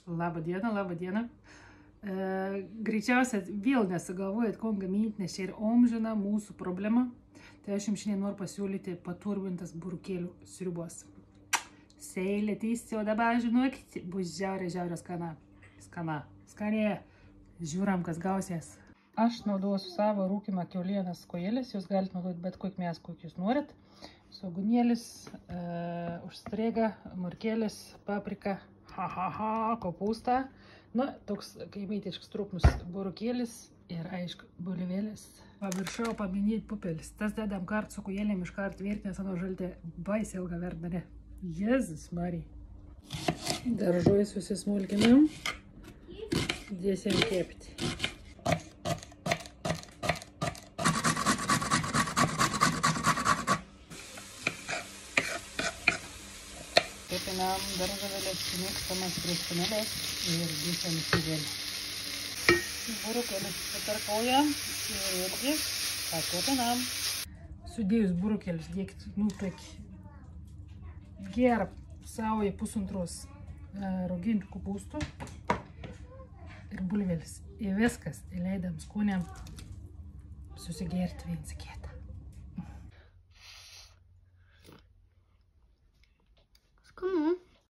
Labą dieną. Greičiausiai vėl nesugalvojat, ko gaminti, nes čia ir amžina mūsų problema. Tai aš jums šiandien noriu pasiūlyti paturbintas burukėlių sriubos. Seilė teisti, o dabar žinokit, bus žiauriai skaniai. Žiūram, kas gausies. Aš naudosiu savo rūkimą kiaulienos kojelės, jūs galite naudoti bet kokį mėsą, kokį jūs norit. Svogūnėlis, užstrėga, morkėlis, paprika, kopūsta. Nu, toks kaimietiškas trupmus burukėlis ir, aišku, bulvėlis. Paviršau paminėti pupelis. Tas dedam kart su kojelėm iškart virti, nes ano žaltė baisiai ilga verdane. Jėzus Marija. Daržoji susismulkinam. Dėsim kepti. Kepinam daržovėlės, mėgstamas prieskonėlės ir dėsim įsivėlį. Burukėlis patarkaujam ir irgi pakepinam. Sudėjus burukėlis dėkit, tokį gerą saują pusantros raugintų kopūstų ir bulvėlis. Ir viskas įleidam skoniam susigerti viens į kitą.